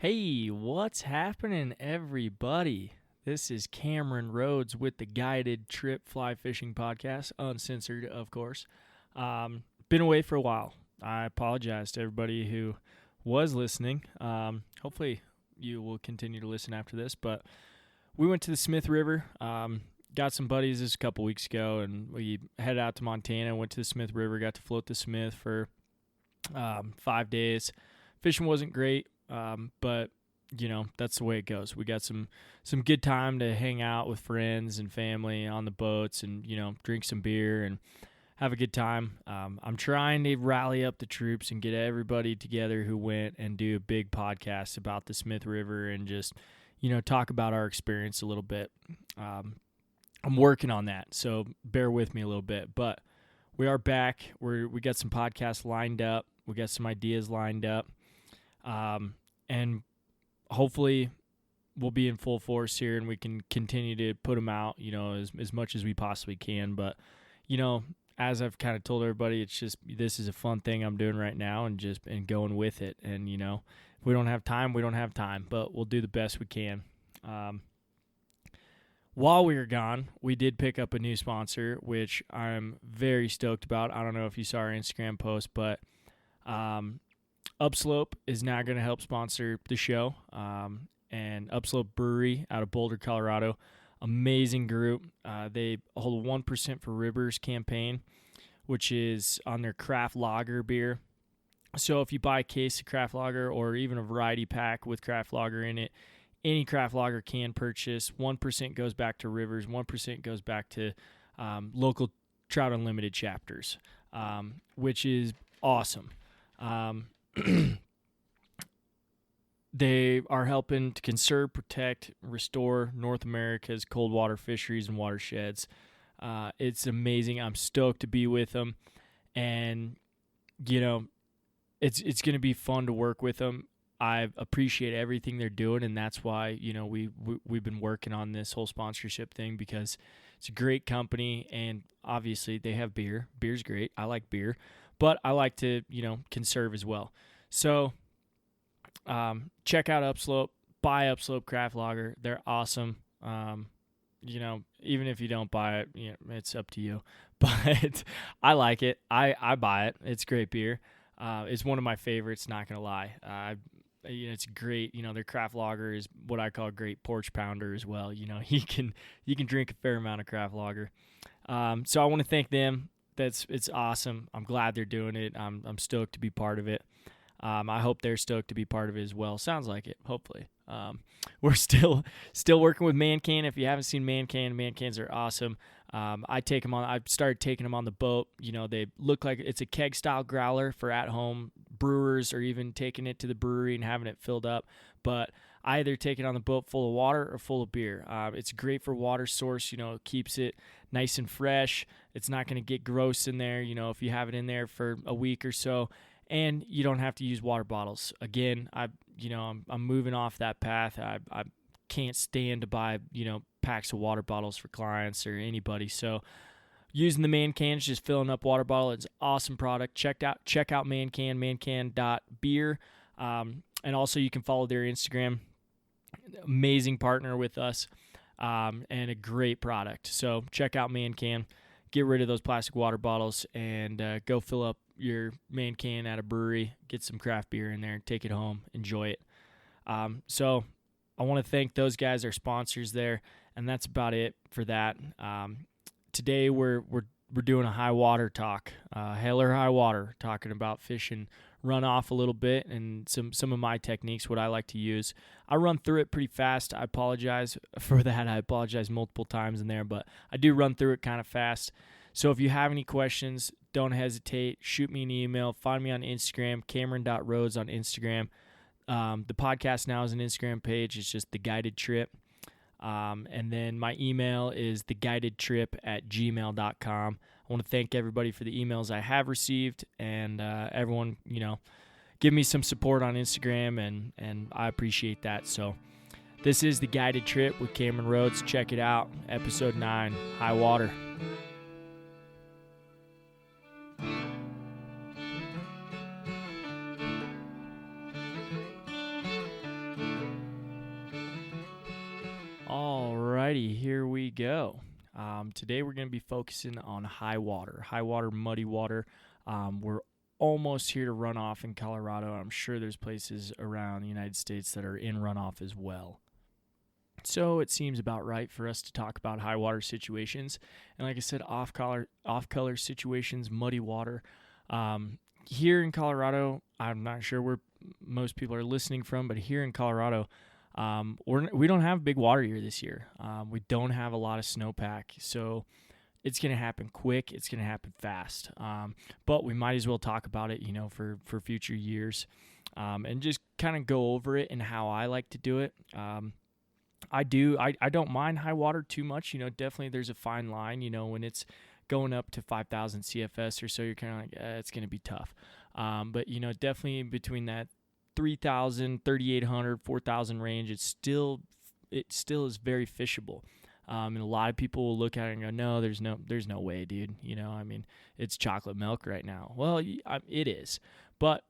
Hey, what's happening, everybody? This is Cameron Rhodes with the Guided Trip Fly Fishing Podcast, uncensored, of course. Been away for a while. I apologize to everybody who was listening. Hopefully, you will continue to listen after this. But we went to the Smith River. Got some buddies this a couple weeks ago, and we headed out to Montana. Went to the Smith River. Got to float the Smith for 5 days. Fishing wasn't great. But that's the way it goes. We got some good time to hang out with friends and family on the boats and, drink some beer and have a good time. I'm trying to rally up the troops and get everybody together who went and do a big podcast about the Smith River and just, talk about our experience a little bit. I'm working on that, so bear with me a little bit, but we are back. We got some podcasts lined up. We got some ideas lined up. And hopefully we'll be in full force here and we can continue to put them out, as much as we possibly can. But, as I've kind of told everybody, it's just, this is a fun thing I'm doing right now and going with it. And, if we don't have time, we don't have time, but we'll do the best we can. While we were gone, we did pick up a new sponsor, which I'm very stoked about. I don't know if you saw our Instagram post, but, Upslope is now going to help sponsor the show, and Upslope Brewery out of Boulder, Colorado. Amazing group. They hold a 1% for Rivers campaign, which is on their craft lager beer. So if you buy a case of craft lager or even a variety pack with craft lager in it, any craft lager can purchase. 1% goes back to Rivers. 1% goes back to local Trout Unlimited chapters, which is awesome. They are helping to conserve, protect, restore North America's cold water fisheries and watersheds. It's amazing. I'm stoked to be with them, and it's going to be fun to work with them. I appreciate everything they're doing, and that's why we've been working on this whole sponsorship thing, because it's a great company, and obviously they have beer. Beer's great. I like beer. But I like to, conserve as well. So check out Upslope. Buy Upslope Craft Lager. They're awesome. Even if you don't buy it, it's up to you. But I like it. I buy it. It's great beer. It's one of my favorites, not going to lie. It's great. Their craft lager is what I call a great porch pounder as well. You can drink a fair amount of craft lager. So I want to thank them. It's awesome. I'm glad they're doing it. I'm stoked to be part of it. I hope they're stoked to be part of it as well. Sounds like it, hopefully. We're still working with ManCan. If you haven't seen ManCan, ManCans are awesome. I started taking them on the boat. They look like it's a keg style growler for at home brewers, or even taking it to the brewery and having it filled up. But I either take it on the boat full of water or full of beer. It's great for water source. It keeps it nice and fresh. It's not going to get gross in there, if you have it in there for a week or so. And you don't have to use water bottles. Again, I'm moving off that path. I can't stand to buy, packs of water bottles for clients or anybody. So using the ManCan, just filling up water bottle. It's an awesome product. Check out ManCan, mancan.beer. And also you can follow their Instagram. Amazing partner with us, and a great product. So check out ManCan. Get rid of those plastic water bottles and go fill up your ManCan at a brewery. Get some craft beer in there. Take it home. Enjoy it. So I want to thank those guys, our sponsors there, and that's about it for that. Today we're doing a high water talk, hell or high water, talking about fishing runoff a little bit and some of my techniques, what I like to use. I run through it pretty fast. I apologize for that. I apologize multiple times in there, but I do run through it kind of fast. So if you have any questions, don't hesitate. Shoot me an email. Find me on Instagram, Cameron.Rhodes on Instagram. The podcast now is an Instagram page. It's just The Guided Trip. And then my email is theguidedtrip@gmail.com. I want to thank everybody for the emails I have received, and everyone, give me some support on Instagram, and I appreciate that. So this is The Guided Trip with Cameron Rhodes. Check it out. Episode 9, High Water. Alrighty, here we go. Today we're going to be focusing on high water, muddy water. We're almost here to runoff in Colorado. I'm sure there's places around the United States that are in runoff as well. So it seems about right for us to talk about high water situations. And like I said, off-color situations, muddy water. Here in Colorado, I'm not sure where most people are listening from, but here in Colorado, we don't have big water year this year. We don't have a lot of snowpack, so it's going to happen quick. It's going to happen fast. But we might as well talk about it, for future years, and just kind of go over it and how I like to do it. I don't mind high water too much. Definitely there's a fine line, when it's going up to 5,000 CFS or so, you're kind of like, it's going to be tough. But, definitely between that 3,000, 3,800, 4,000 range, it still is very fishable. And a lot of people will look at it and go, no, there's no way, dude. It's chocolate milk right now. Well, it is. But,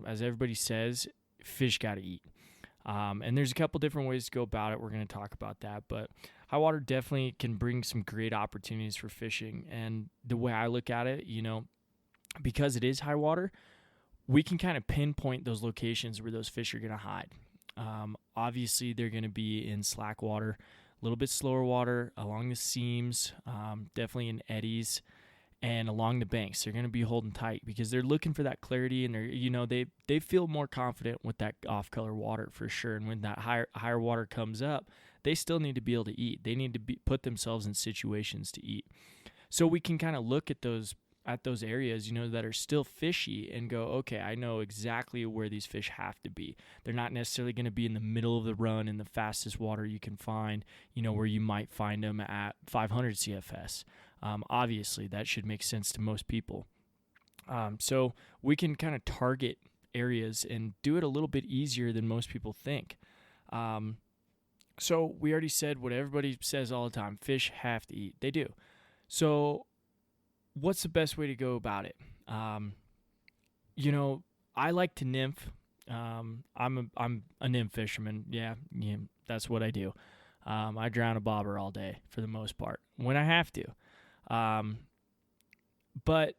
as everybody says, fish got to eat. And there's a couple different ways to go about it. We're going to talk about that. But high water definitely can bring some great opportunities for fishing. And the way I look at it, because it is high water, we can kind of pinpoint those locations where those fish are going to hide. Obviously, they're going to be in slack water, a little bit slower water, along the seams, definitely in eddies, and along the banks. They're going to be holding tight because they're looking for that clarity, and they feel more confident with that off-color water for sure. And when that higher water comes up, they still need to be able to eat. They need to put themselves in situations to eat. So we can kind of look at those areas, that are still fishy and go, okay, I know exactly where these fish have to be. They're not necessarily going to be in the middle of the run in the fastest water you can find, where you might find them at 500 CFS. Obviously, that should make sense to most people. So we can kind of target areas and do it a little bit easier than most people think. So we already said what everybody says all the time, fish have to eat. They do. So what's the best way to go about it? I like to nymph. I'm a nymph fisherman. Yeah, that's what I do. I drown a bobber all day for the most part when I have to. But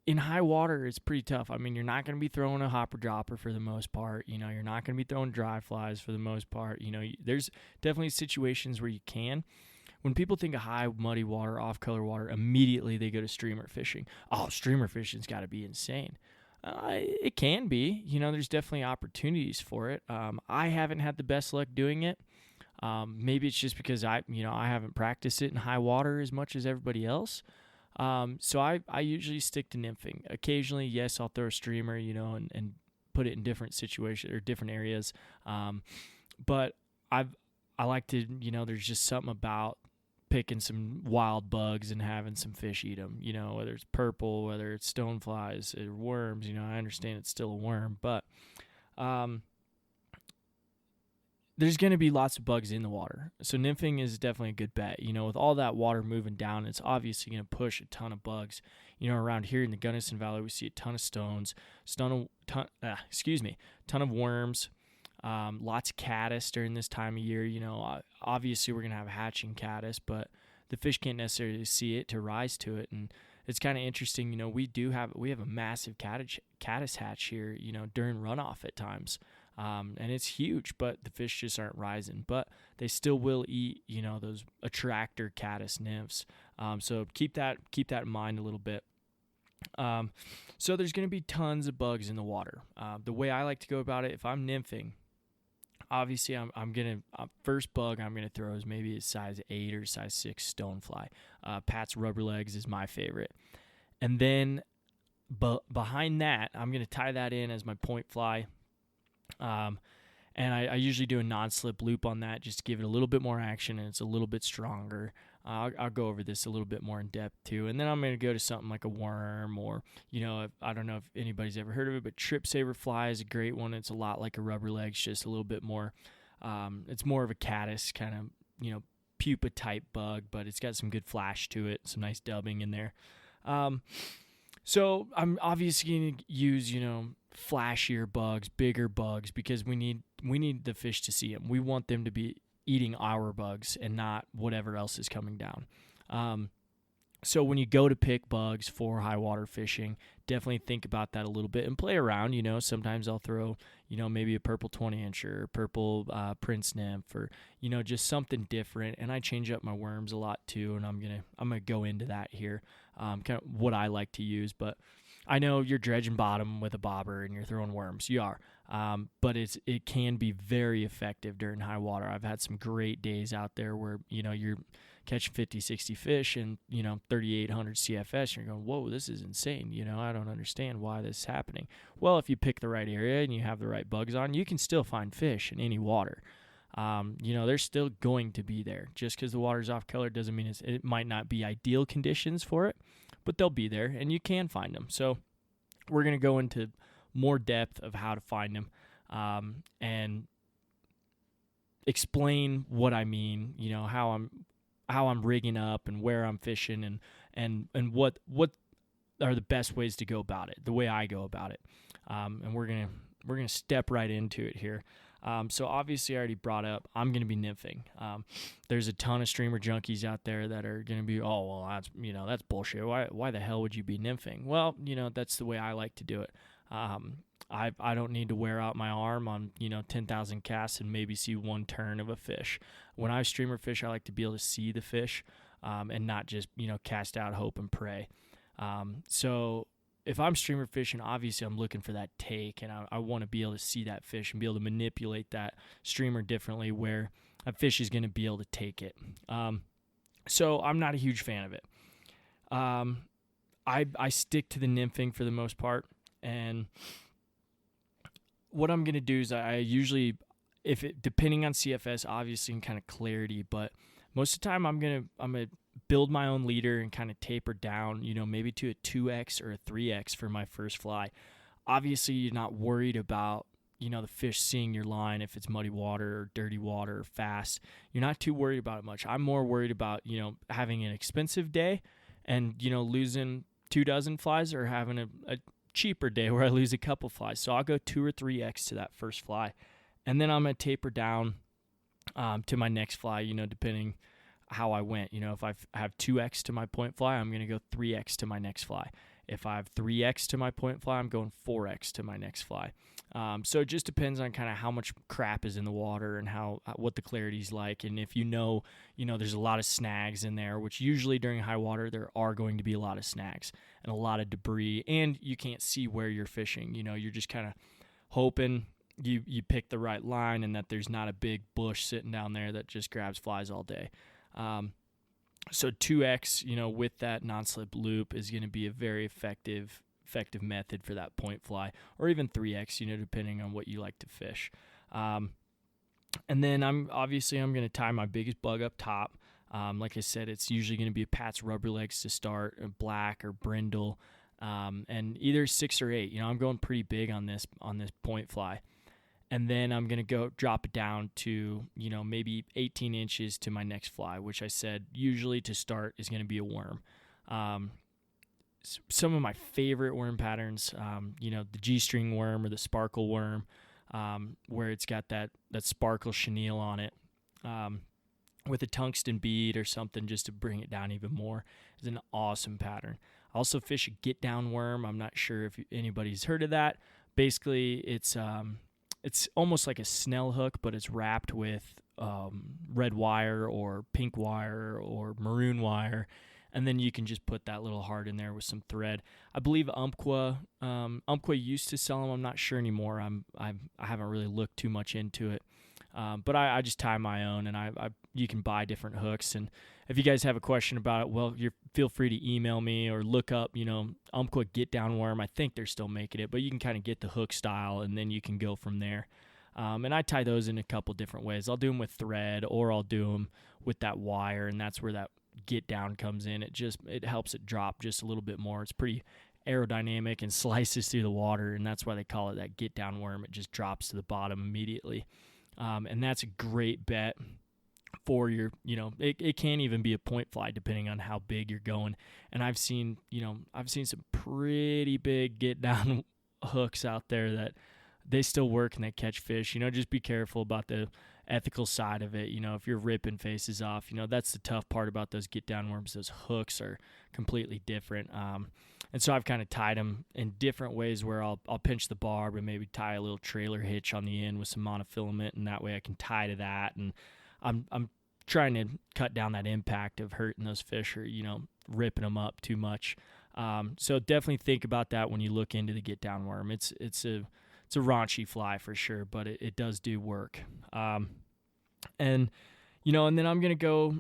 in high water, it's pretty tough. You're not going to be throwing a hopper dropper for the most part. You're not going to be throwing dry flies for the most part. There's definitely situations where you can. When people think of high, muddy water, off-color water, immediately they go to streamer fishing. Oh, streamer fishing's got to be insane. It can be. There's definitely opportunities for it. I haven't had the best luck doing it. Maybe it's just because I haven't practiced it in high water as much as everybody else. So I usually stick to nymphing. Occasionally, yes, I'll throw a streamer, and put it in different situations or different areas. But I like to, there's just something about picking some wild bugs and having some fish eat them, whether it's purple, whether it's stoneflies or worms. I understand it's still a worm, but there's going to be lots of bugs in the water. So nymphing is definitely a good bet. With all that water moving down, it's obviously going to push a ton of bugs. Around here in the Gunnison Valley, we see a ton of stones, ton of worms. Lots of caddis during this time of year. Obviously we're going to have hatching caddis, but the fish can't necessarily see it to rise to it. And it's kind of interesting, we have a massive caddis hatch here, during runoff at times. And it's huge, but the fish just aren't rising, but they still will eat, those attractor caddis nymphs. So keep that in mind a little bit. So there's going to be tons of bugs in the water. The way I like to go about it, if I'm nymphing, obviously I'm going to, first bug I'm going to throw is maybe a size 8 or size 6 stonefly. Pat's rubber legs is my favorite. And then behind that, I'm going to tie that in as my point fly. And I usually do a non-slip loop on that just to give it a little bit more action and it's a little bit stronger. I'll go over this a little bit more in depth too. And then I'm going to go to something like a worm or, I don't know if anybody's ever heard of it, but trip saver fly is a great one. It's a lot like a rubber legs, just a little bit more, it's more of a caddis kind of, pupa type bug, but it's got some good flash to it, some nice dubbing in there. So I'm obviously going to use, flashier bugs, bigger bugs, because we need the fish to see them. We want them to be eating our bugs and not whatever else is coming down. So when you go to pick bugs for high water fishing, definitely think about that a little bit and play around. Sometimes I'll throw, maybe a purple 20-inch or purple Prince Nymph, or, just something different. And I change up my worms a lot too, and I'm gonna go into that here, kind of what I like to use. But I know you're dredging bottom with a bobber and you're throwing worms. You are. But it can be very effective during high water. I've had some great days out there where, you're catching 50, 60 fish and, 3,800 CFS. And you're going, whoa, this is insane. I don't understand why this is happening. Well, if you pick the right area and you have the right bugs on, you can still find fish in any water. They're still going to be there. Just because the water's off color doesn't mean it might not be ideal conditions for it, but they'll be there and you can find them. So we're going to go into more depth of how to find them, and explain what I mean, how I'm rigging up and where I'm fishing and what are the best ways to go about it, the way I go about it. And we're gonna step right into it here. So obviously I already brought up, I'm going to be nymphing. There's a ton of streamer junkies out there that are going to be, oh, well, that's bullshit. Why the hell would you be nymphing? Well, that's the way I like to do it. I don't need to wear out my arm on, 10,000 casts and maybe see one turn of a fish. When I streamer fish, I like to be able to see the fish, and not just, cast out, hope, and pray. So if I'm streamer fishing, obviously I'm looking for that take, and I want to be able to see that fish and be able to manipulate that streamer differently where a fish is going to be able to take it. So I'm not a huge fan of it. I stick to the nymphing for the most part, and what I'm going to do is I usually, depending on CFS, obviously, and kind of clarity, but most of the time I'm going to build my own leader and kind of taper down, maybe to a 2X or a 3X for my first fly. Obviously, you're not worried about, the fish seeing your line if it's muddy water or dirty water or fast. You're not too worried about it much. I'm more worried about, having an expensive day and, losing 24 flies, or having a cheaper day where I lose a couple flies. So I'll go 2 or 3X to that first fly. And then I'm going to taper down to my next fly, depending how I went. If I have 2X to my point fly, I'm going to go 3X to my next fly. If I have 3X to my point fly, I'm going 4X to my next fly. So it just depends on kind of how much crap is in the water and what the clarity's like. And if there's a lot of snags in there, which usually during high water, there are going to be a lot of snags and a lot of debris, and you can't see where you're fishing. You're just kind of hoping you pick the right line and that there's not a big bush sitting down there that just grabs flies all day. So 2X, with that non-slip loop is going to be a very effective method for that point fly, or even 3X, depending on what you like to fish. And then I'm going to tie my biggest bug up top. Like I said, it's usually going to be a Pat's rubber legs to start, a black or brindle, and either 6 or 8. I'm going pretty big on this point fly. And then I'm going to go drop it down to, maybe 18 inches to my next fly, which I said usually to start is going to be a worm. Some of my favorite worm patterns, the G-string worm or the sparkle worm, where it's got that sparkle chenille on it, with a tungsten bead or something just to bring it down even more, is an awesome pattern. I also fish a get down worm. I'm not sure if anybody's heard of that. Basically, it's almost like a snell hook, but it's wrapped with red wire or pink wire or maroon wire, and then you can just put that little heart in there with some thread. I believe Umpqua used to sell them. I'm not sure anymore. I haven't really looked too much into it, but I just tie my own, and you can buy different hooks. And if you guys have a question about it, well, feel free to email me or look up, Umpqua get down worm. I think they're still making it, but you can kind of get the hook style, and then you can go from there. And I tie those in a couple different ways. I'll do them with thread, or I'll do them with that wire, and that's where that get down comes in. It helps it drop just a little bit more. It's pretty aerodynamic and slices through the water, and that's why they call it that get down worm. It just drops to the bottom immediately. And that's a great bet for your, it can even be a point fly depending on how big you're going. And I've seen some pretty big get down hooks out there that they still work and they catch fish. Just be careful about the ethical side of it. If you're ripping faces off, that's the tough part about those get down worms. Those hooks are completely different. And so I've kind of tied them in different ways where I'll pinch the barb and maybe tie a little trailer hitch on the end with some monofilament, and that way I can tie to that. And I'm trying to cut down that impact of hurting those fish or, ripping them up too much. So definitely think about that when you look into the get down worm. It's a raunchy fly for sure, but it does do work. And then I'm going to go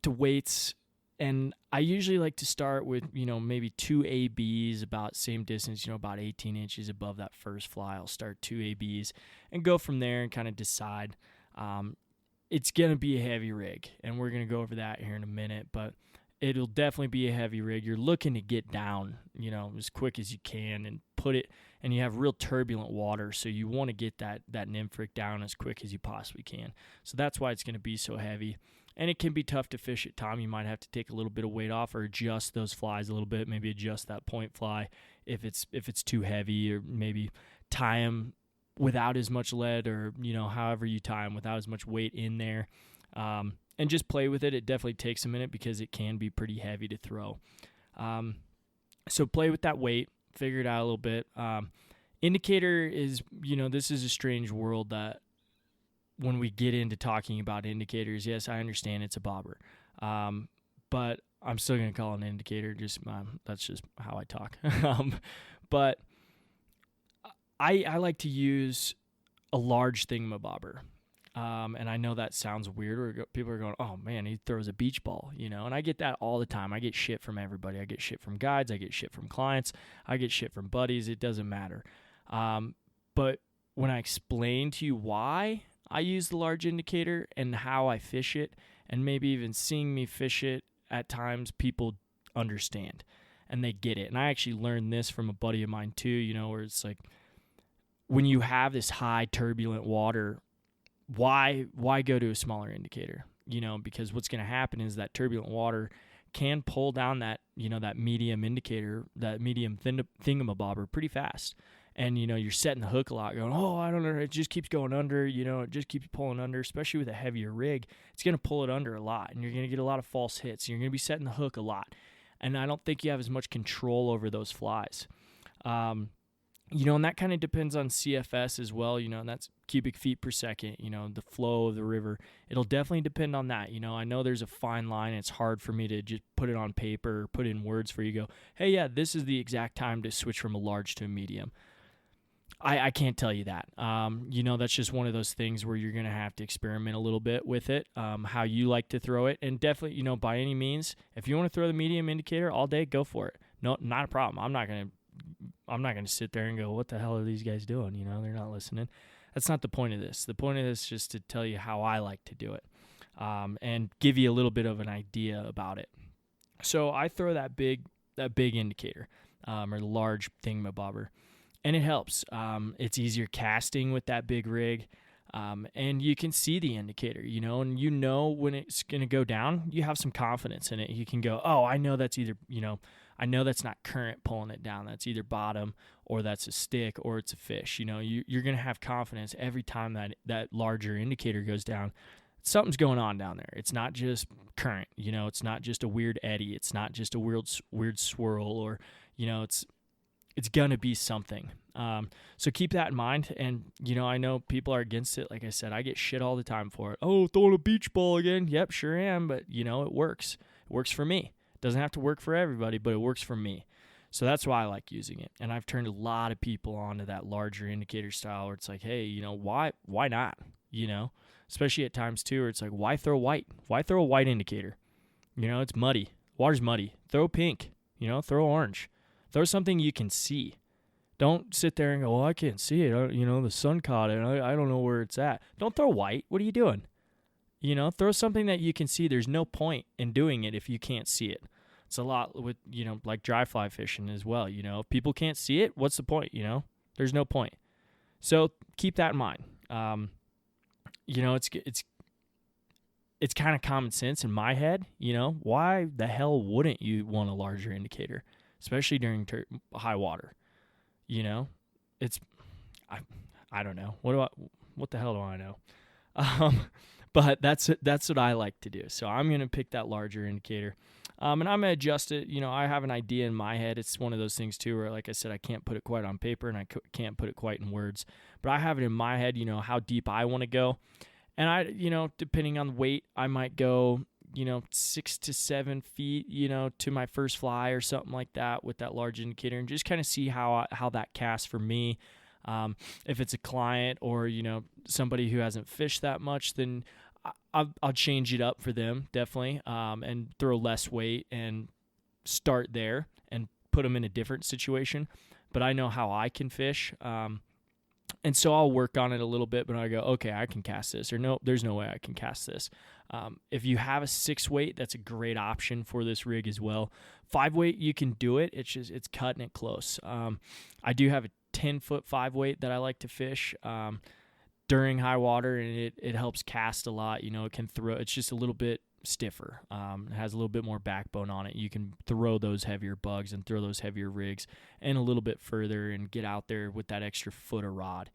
to weights, and I usually like to start with, maybe 2 ABs about same distance, about 18 inches above that first fly. I'll start 2 ABs and go from there and kind of decide. It's going to be a heavy rig, and we're going to go over that here in a minute, but it'll definitely be a heavy rig. You're looking to get down, as quick as you can and put it, and you have real turbulent water, so you want to get that nymph rig down as quick as you possibly can. So that's why it's going to be so heavy. And it can be tough to fish at time. You might have to take a little bit of weight off or adjust those flies a little bit, maybe adjust that point fly if it's too heavy, or maybe tie them without as much lead, or, however you tie them without as much weight in there. And just play with it. It definitely takes a minute because it can be pretty heavy to throw. So play with that weight, figure it out a little bit. Indicator is, this is a strange world that when we get into talking about indicators, yes, I understand it's a bobber. But I'm still going to call it an indicator. That's just how I talk. But I like to use a large thingamabobber. And I know that sounds weird, or people are going, oh man, he throws a beach ball, and I get that all the time. I get shit from everybody. I get shit from guides. I get shit from clients. I get shit from buddies. It doesn't matter. But when I explain to you why I use the large indicator and how I fish it, and maybe even seeing me fish it at times, people understand and they get it. And I actually learned this from a buddy of mine too, where it's like, when you have this high turbulent water, why go to a smaller indicator? Because what's going to happen is that turbulent water can pull down that, that medium indicator, that medium thingamabobber pretty fast. And, you're setting the hook a lot, going, oh, I don't know, it just keeps going under, it just keeps pulling under, especially with a heavier rig. It's going to pull it under a lot, and you're going to get a lot of false hits. You're going to be setting the hook a lot. And I don't think you have as much control over those flies. And that kind of depends on CFS as well, and that's cubic feet per second, the flow of the river. It'll definitely depend on that. I know there's a fine line. It's hard for me to just put it on paper or put in words for you to go, hey, yeah, this is the exact time to switch from a large to a medium. I can't tell you that. That's just one of those things where you're going to have to experiment a little bit with it, how you like to throw it. And definitely, by any means, if you want to throw the medium indicator all day, go for it. No, not a problem. I'm not going to sit there and go, what the hell are these guys doing? They're not listening. That's not the point of this. The point of this is just to tell you how I like to do it, and give you a little bit of an idea about it. So I throw that big indicator, or the large thingamabobber, and it helps. It's easier casting with that big rig, and you can see the indicator, and when it's going to go down. You have some confidence in it. You can go, oh, I know that's either, I know that's not current pulling it down. That's either bottom, or that's a stick, or it's a fish. You're going to have confidence every time that larger indicator goes down. Something's going on down there. It's not just current. It's not just a weird eddy. It's not just a weird swirl, or, it's going to be something. So keep that in mind. And, I know people are against it. Like I said, I get shit all the time for it. Oh, throwing a beach ball again. Yep, sure am. But, it works. It works for me. It doesn't have to work for everybody, but it works for me. So that's why I like using it. And I've turned a lot of people onto that larger indicator style where it's like, hey, why not? Especially at times too, where it's like, why throw white? Why throw a white indicator? It's muddy. Water's muddy. Throw pink. Throw orange. Throw something you can see. Don't sit there and go, well, I can't see it. The sun caught it. I don't know where it's at. Don't throw white. What are you doing? Throw something that you can see. There's no point in doing it if you can't see it. It's a lot with, like dry fly fishing as well. If people can't see it, what's the point? There's no point. So keep that in mind. It's kind of common sense in my head. Why the hell wouldn't you want a larger indicator, especially during high water? It's I don't know. What the hell do I know? Um, but that's what I like to do. So I'm going to pick that larger indicator. And I'm going to adjust it. I have an idea in my head. It's one of those things too where, like I said, I can't put it quite on paper and I can't put it quite in words. But I have it in my head, how deep I want to go. And I, depending on the weight, I might go, 6 to 7 feet, to my first fly or something like that with that large indicator, and just kind of see how that casts for me. If it's a client or, somebody who hasn't fished that much, then I'll change it up for them, definitely, and throw less weight and start there and put them in a different situation. But I know how I can fish. And so I'll work on it a little bit, but I go, okay, I can cast this, or no, there's no way I can cast this. If you have a 6 weight, that's a great option for this rig as well. 5 weight, you can do it. It's cutting it close. I do have a 10-foot 5 weight that I like to fish during high water, and it helps cast a lot. It can throw. It's just a little bit stiffer. It has a little bit more backbone on it. You can throw those heavier bugs and throw those heavier rigs and a little bit further and get out there with that extra foot of rod.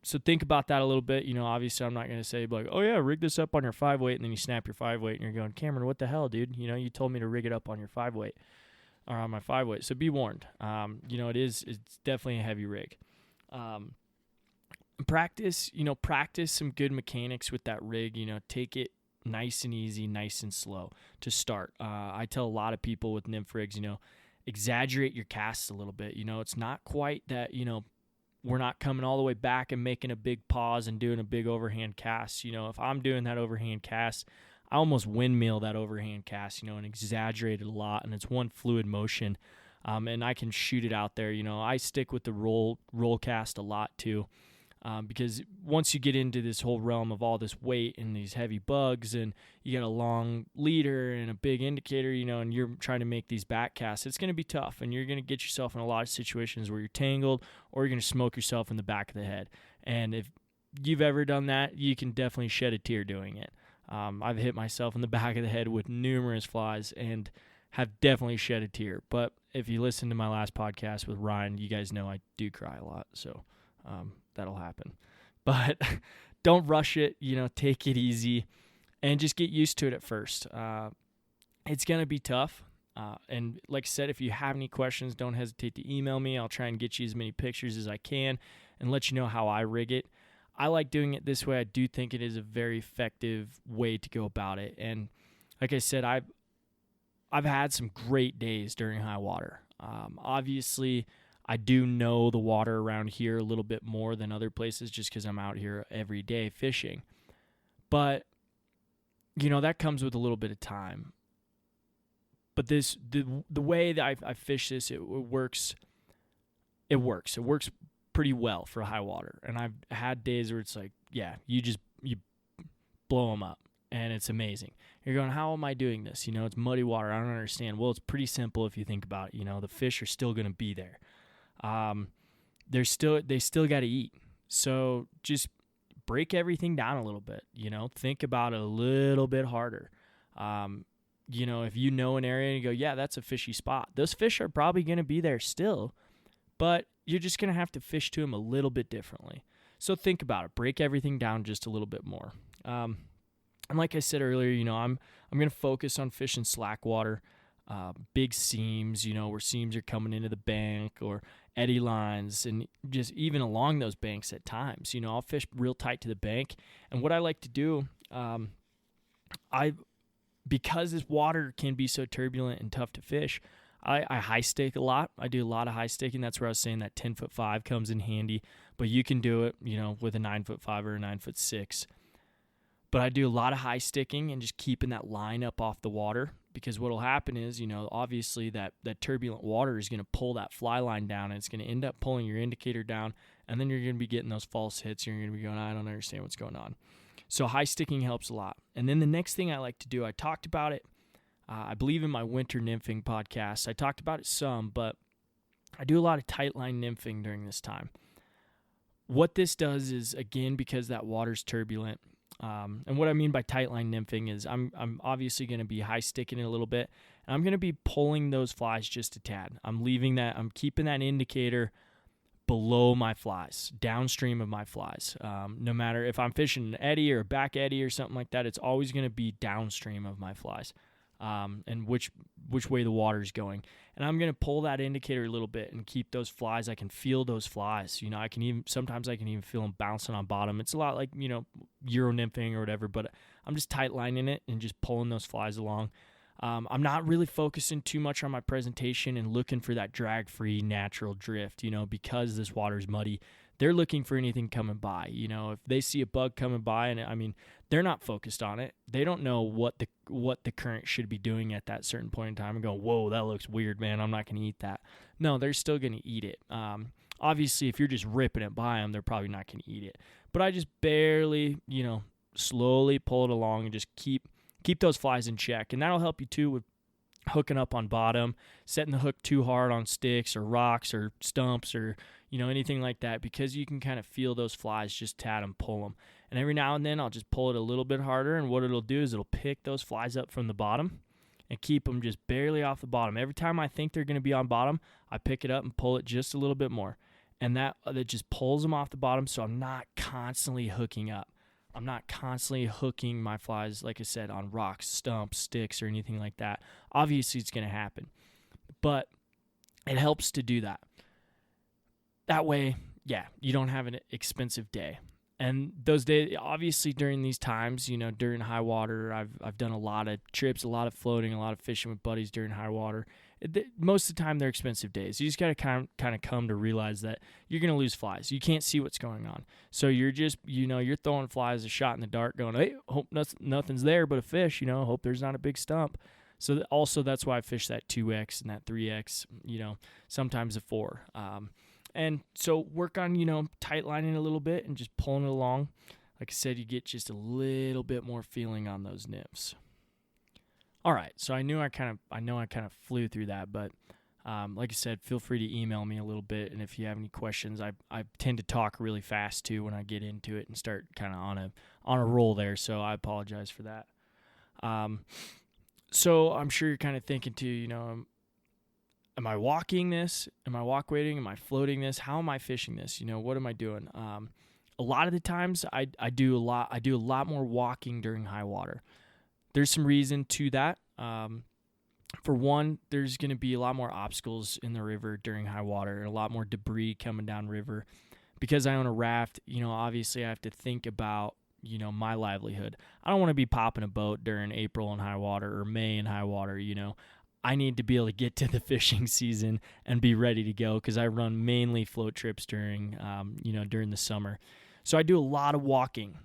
So think about that a little bit. Obviously I'm not going to say like, oh yeah, rig this up on your 5 weight, and then you snap your 5 weight and you're going, Cameron, what the hell, dude? You told me to rig it up on your 5 weight or on my 5 weight. So be warned. It's definitely a heavy rig. Practice some good mechanics with that rig. Take it nice and easy, nice and slow to start. I tell a lot of people with nymph rigs, exaggerate your casts a little bit. It's not quite that, we're not coming all the way back and making a big pause and doing a big overhand cast. If I'm doing that overhand cast, I almost windmill that overhand cast, and exaggerate it a lot. And it's one fluid motion. And I can shoot it out there. I stick with the roll cast a lot too. Because once you get into this whole realm of all this weight and these heavy bugs, and you got a long leader and a big indicator, and you're trying to make these back casts, it's going to be tough, and you're going to get yourself in a lot of situations where you're tangled, or you're going to smoke yourself in the back of the head. And if you've ever done that, you can definitely shed a tear doing it. I've hit myself in the back of the head with numerous flies and have definitely shed a tear. But if you listen to my last podcast with Ryan, you guys know I do cry a lot, so that'll happen. But don't rush it, take it easy and just get used to it at first. It's going to be tough. And like I said, if you have any questions, don't hesitate to email me. I'll try and get you as many pictures as I can and let you know how I rig it. I like doing it this way. I do think it is a very effective way to go about it. And like I said, I've had some great days during high water. Obviously, I do know the water around here a little bit more than other places just because I'm out here every day fishing. But, that comes with a little bit of time. But the way that I fish this, it works. It works pretty well for high water. And I've had days where it's like, yeah, you blow them up. And it's amazing. You're going, how am I doing this? It's muddy water. I don't understand. Well, it's pretty simple if you think about it. The fish are still going to be there. They still got to eat. So just break everything down a little bit, think about it a little bit harder. If you know an area and you go, yeah, that's a fishy spot, those fish are probably going to be there still, but you're just going to have to fish to them a little bit differently. So think about it, break everything down just a little bit more. And like I said earlier, I'm going to focus on fishing slack water, big seams, where seams are coming into the bank, or eddy lines, and just even along those banks at times. I'll fish real tight to the bank. And what I like to do, because this water can be so turbulent and tough to fish, I high stake a lot. I do a lot of high staking. That's where I was saying that 10-foot 5 comes in handy. But you can do it, with a 9-foot 5 or a 9-foot 6. But I do a lot of high sticking and just keeping that line up off the water, because what will happen is, obviously that turbulent water is going to pull that fly line down, and it's going to end up pulling your indicator down, and then you're going to be getting those false hits, and you're going to be going, I don't understand what's going on. So high sticking helps a lot. And then the next thing I like to do, I talked about it, I believe in my winter nymphing podcast. I talked about it some, but I do a lot of tight line nymphing during this time. What this does is, again, because that water's turbulent, and what I mean by tight line nymphing is I'm obviously going to be high sticking it a little bit, and I'm going to be pulling those flies just a tad. I'm keeping that indicator below my flies, downstream of my flies. No matter if I'm fishing an eddy or a back eddy or something like that, it's always going to be downstream of my flies, and which way the water is going. And I'm going to pull that indicator a little bit and keep those flies. I can feel those flies. Sometimes I can even feel them bouncing on bottom. It's a lot like, Euro nymphing or whatever, but I'm just tight lining it and just pulling those flies along. I'm not really focusing too much on my presentation and looking for that drag-free natural drift, because this water's muddy. They're looking for anything coming by. If they see a bug coming by, and they're not focused on it. They don't know what the current should be doing at that certain point in time and go, whoa, that looks weird, man. I'm not going to eat that. No, they're still going to eat it. Obviously, if you're just ripping it by them, they're probably not going to eat it. But I just barely, slowly pull it along and just keep those flies in check. And that'll help you too with hooking up on bottom, setting the hook too hard on sticks or rocks or stumps or, anything like that, because you can kind of feel those flies just tat and pull them. And every now and then I'll just pull it a little bit harder, and what it'll do is it'll pick those flies up from the bottom and keep them just barely off the bottom. Every time I think they're going to be on bottom, I pick it up and pull it just a little bit more. And that just pulls them off the bottom, so I'm not constantly hooking up. I'm not constantly hooking my flies, like I said, on rocks, stumps, sticks, or anything like that. Obviously, it's going to happen. But it helps to do that. That way, you don't have an expensive day. And those days, obviously, during these times, during high water, I've done a lot of trips, a lot of floating, a lot of fishing with buddies during high water. Most of the time, they're expensive days. You just got to kind of come to realize that you're going to lose flies. You can't see what's going on. So you're just, you're throwing flies a shot in the dark going, hey, hope nothing's there but a fish, hope there's not a big stump. So also that's why I fish that 2X and that 3X, sometimes a 4. And so work on, tight lining a little bit and just pulling it along. Like I said, you get just a little bit more feeling on those nymphs. All right, so I know I kind of flew through that, but like I said, feel free to email me a little bit, and if you have any questions, I tend to talk really fast too when I get into it and start kind of on a roll there, so I apologize for that. So I'm sure you're kind of thinking too, am I walking this? Am I walk weighting? Am I floating this? How am I fishing this? What am I doing? A lot of the times I do a lot more walking during high water. There's some reason to that. For one, there's going to be a lot more obstacles in the river during high water and a lot more debris coming down river. Because I own a raft, obviously I have to think about, my livelihood. I don't want to be popping a boat during April in high water or May in high water, I need to be able to get to the fishing season and be ready to go because I run mainly float trips during the summer. So I do a lot of walking.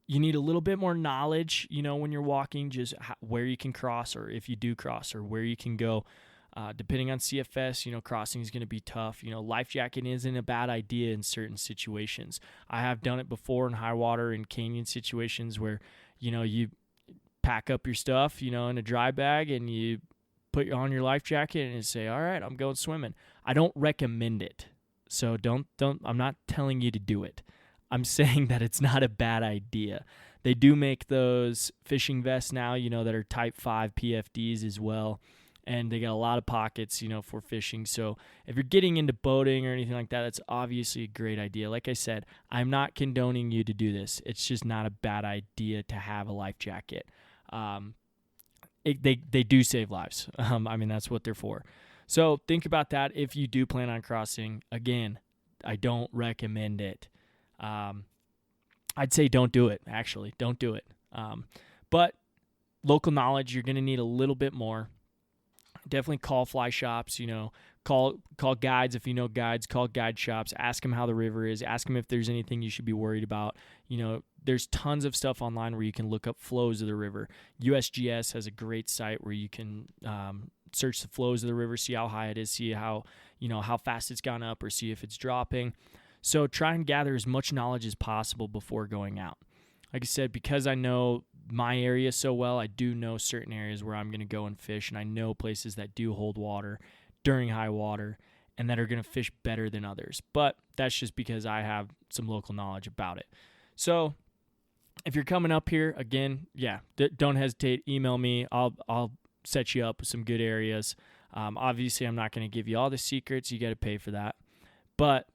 You need a little bit more knowledge, when you're walking, just where you can cross or if you do cross or where you can go. Depending on CFS, crossing is going to be tough. Life jacketing isn't a bad idea in certain situations. I have done it before in high water and canyon situations where, you pack up your stuff, in a dry bag and you put on your life jacket and you say, all right, I'm going swimming. I don't recommend it. So I'm not telling you to do it. I'm saying that it's not a bad idea. They do make those fishing vests now, that are type 5 PFDs as well. And they got a lot of pockets, for fishing. So if you're getting into boating or anything like that, that's obviously a great idea. Like I said, I'm not condoning you to do this. It's just not a bad idea to have a life jacket. They do save lives. That's what they're for. So think about that if you do plan on crossing. Again, I don't recommend it. I'd say don't do it, actually. Don't do it. But local knowledge, you're going to need a little bit more. Definitely call fly shops, call guides if you know guides, call guide shops, ask them how the river is, ask them if there's anything you should be worried about. There's tons of stuff online where you can look up flows of the river. USGS has a great site where you can search the flows of the river, see how high it is, see how fast it's gone up or see if it's dropping. So try and gather as much knowledge as possible before going out. Like I said, because I know my area so well, I do know certain areas where I'm going to go and fish, and I know places that do hold water during high water and that are going to fish better than others. But that's just because I have some local knowledge about it. So if you're coming up here, again, don't hesitate. Email me. I'll set you up with some good areas. Obviously, I'm not going to give you all the secrets. You got to pay for that. But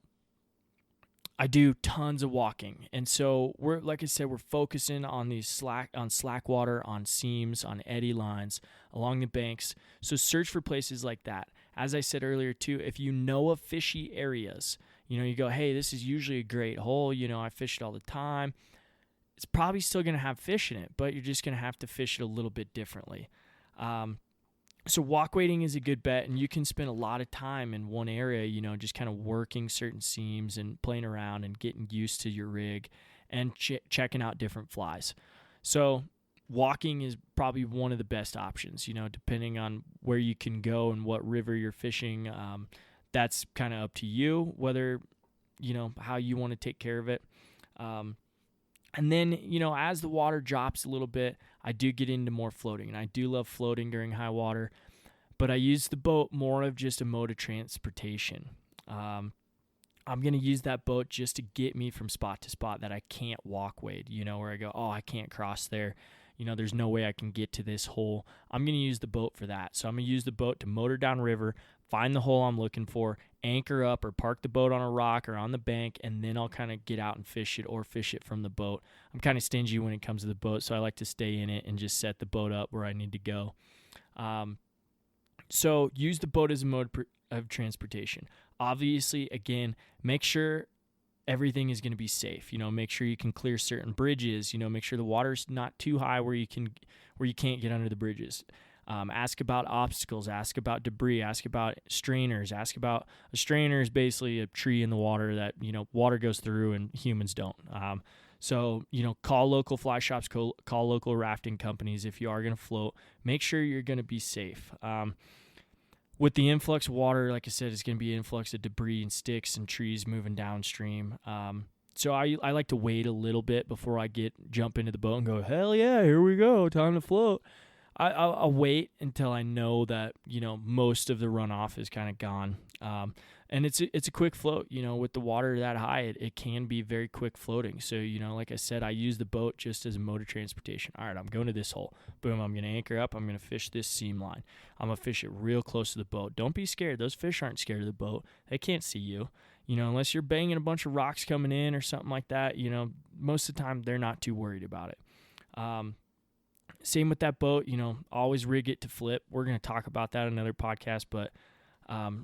I do tons of walking. And so like I said, we're focusing on these slack water, on seams, on eddy lines along the banks. So search for places like that. As I said earlier too, if you know of fishy areas, you go, hey, this is usually a great hole. I fish it all the time. It's probably still going to have fish in it, but you're just going to have to fish it a little bit differently. So walk wading is a good bet, and you can spend a lot of time in one area, just kind of working certain seams and playing around and getting used to your rig and checking out different flies. So walking is probably one of the best options, depending on where you can go and what river you're fishing. That's kind of up to you, whether, how you want to take care of it. And then, as the water drops a little bit, I do get into more floating, and I do love floating during high water, but I use the boat more of just a mode of transportation. I'm going to use that boat just to get me from spot to spot that I can't walk wade, where I go, oh, I can't cross there. There's no way I can get to this hole. I'm going to use the boat for that. So I'm going to use the boat to motor down river, find the hole I'm looking for, anchor up or park the boat on a rock or on the bank, and then I'll kind of get out and fish it or fish it from the boat. I'm kind of stingy when it comes to the boat, so I like to stay in it and just set the boat up where I need to go. So use the boat as a mode of transportation. Obviously, again, make sure everything is going to be safe. Make sure you can clear certain bridges. Make sure the water's not too high where you can't get under the bridges. Ask about obstacles. Ask about debris. Ask about strainers. Ask about a strainer is basically a tree in the water that water goes through and humans don't. So call local fly shops. Call local rafting companies if you are going to float. Make sure you're going to be safe. With the influx of water, like I said, it's going to be an influx of debris and sticks and trees moving downstream. So I like to wait a little bit before I jump into the boat and go, hell yeah, here we go, time to float. I'll wait until I know that most of the runoff is kind of gone. And it's a quick float. With the water that high, it can be very quick floating. So like I said, I use the boat just as a mode of transportation. All right, I'm going to this hole. Boom, I'm going to anchor up. I'm going to fish this seam line. I'm going to fish it real close to the boat. Don't be scared. Those fish aren't scared of the boat. They can't see you. Unless you're banging a bunch of rocks coming in or something like that. Most of the time they're not too worried about it. Same with that boat, always rig it to flip. We're going to talk about that in another podcast, but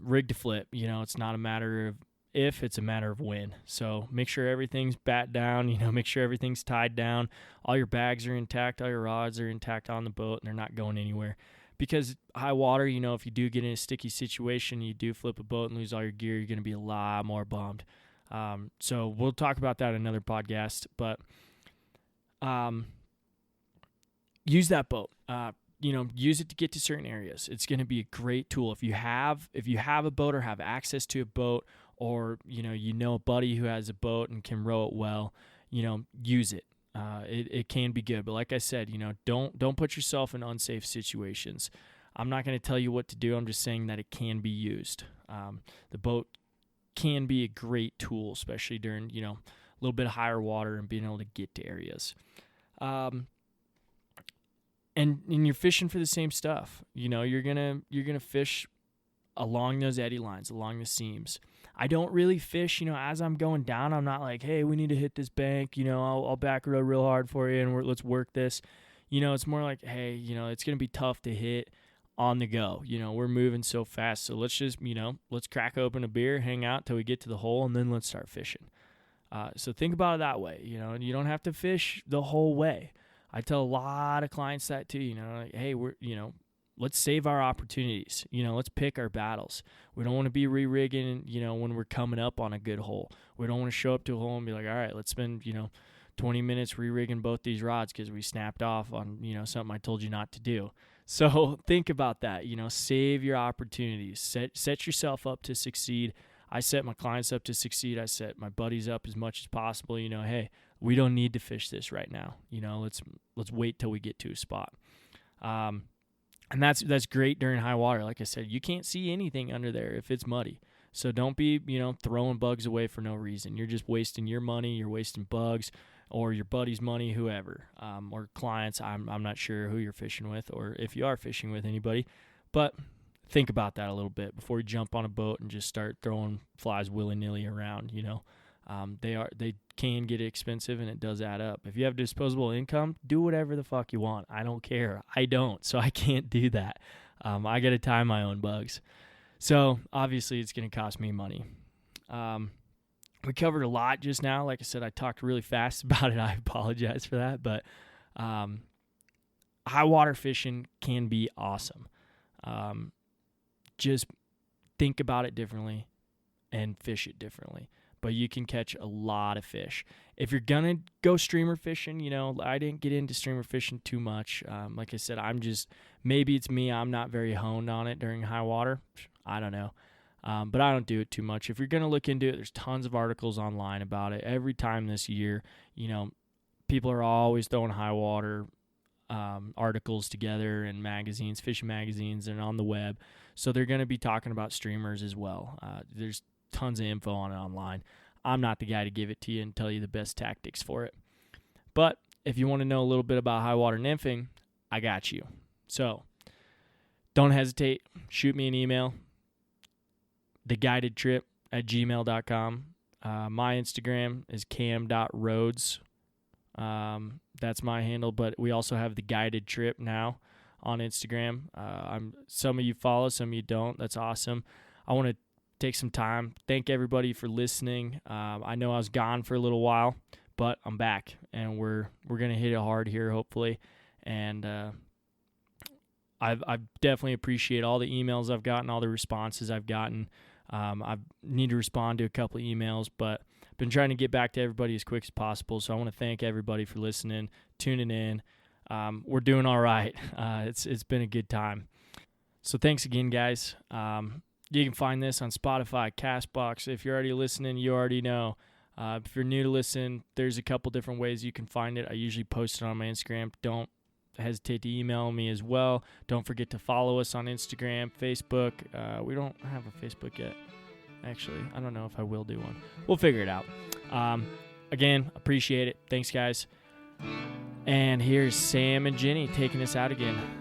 rig to flip, it's not a matter of if, it's a matter of when. So make sure everything's bat down, make sure everything's tied down. All your bags are intact, all your rods are intact on the boat, and they're not going anywhere. Because high water, if you do get in a sticky situation, you do flip a boat and lose all your gear, you're going to be a lot more bummed. So we'll talk about that in another podcast, but use that boat. Use it to get to certain areas. It's going to be a great tool. If you have a boat or have access to a boat, or a buddy who has a boat and can row it well, use it. It can be good. But like I said, don't put yourself in unsafe situations. I'm not going to tell you what to do. I'm just saying that it can be used. The boat can be a great tool, especially during, a little bit higher water and being able to get to areas. And you're fishing for the same stuff. You're gonna fish along those eddy lines, along the seams. I don't really fish, as I'm going down. I'm not like, hey, we need to hit this bank. I'll back row real hard for you and let's work this. It's more like, hey, it's gonna be tough to hit on the go. We're moving so fast, so let's just, let's crack open a beer, hang out till we get to the hole, and then let's start fishing. So think about it that way. And you don't have to fish the whole way. I tell a lot of clients that too, like, hey, let's save our opportunities. Let's pick our battles. We don't want to be re-rigging, when we're coming up on a good hole. We don't want to show up to a hole and be like, all right, let's spend, 20 minutes re-rigging both these rods because we snapped off on, something I told you not to do. So think about that, save your opportunities, set yourself up to succeed. I set my clients up to succeed. I set my buddies up as much as possible. Hey, we don't need to fish this right now. Let's wait till we get to a spot. And that's great during high water. Like I said, you can't see anything under there if it's muddy. So don't be, throwing bugs away for no reason. You're just wasting your money. You're wasting bugs or your buddy's money, whoever, or clients. I'm not sure who you're fishing with or if you are fishing with anybody, but think about that a little bit before you jump on a boat and just start throwing flies willy-nilly around. They can get expensive, and it does add up. If you have disposable income, do whatever the fuck you want. I don't care. I don't, so I can't do that. I got to tie my own bugs. So obviously it's going to cost me money. We covered a lot just now. Like I said, I talked really fast about it. I apologize for that, but high water fishing can be awesome. Just think about it differently and fish it differently. But you can catch a lot of fish. If you're going to go streamer fishing, I didn't get into streamer fishing too much. Like I said, maybe it's me. I'm not very honed on it during high water. I don't know. But I don't do it too much. If you're going to look into it, there's tons of articles online about it. Every time this year, people are always throwing high water articles together in magazines, fishing magazines, and on the web. So they're going to be talking about streamers as well. There's tons of info on it online. I'm not the guy to give it to you and tell you the best tactics for it. But if you want to know a little bit about high water nymphing, I got you. So don't hesitate. Shoot me an email, theguidedtrip@gmail.com. My Instagram is cam.rhodes. That's my handle, but we also have The Guided Trip now on Instagram. Some of you follow, some of you don't. That's awesome. I want to take some time. Thank everybody for listening. I know I was gone for a little while, but I'm back, and we're gonna hit it hard here, hopefully. And I definitely appreciate all the emails I've gotten, all the responses I've gotten. I need to respond to a couple of emails, but been trying to get back to everybody as quick as possible. So I want to thank everybody for listening, tuning in. We're doing all right. It's been a good time. So thanks again, guys. You can find this on Spotify, CastBox. If you're already listening, you already know. If you're new to listen, there's a couple different ways you can find it. I usually post it on my Instagram. Don't hesitate to email me as well. Don't forget to follow us on Instagram, Facebook. We don't have a Facebook yet. Actually, I don't know if I will do one. We'll figure it out. Again, appreciate it. Thanks, guys. And here's Sam and Jenny taking us out again.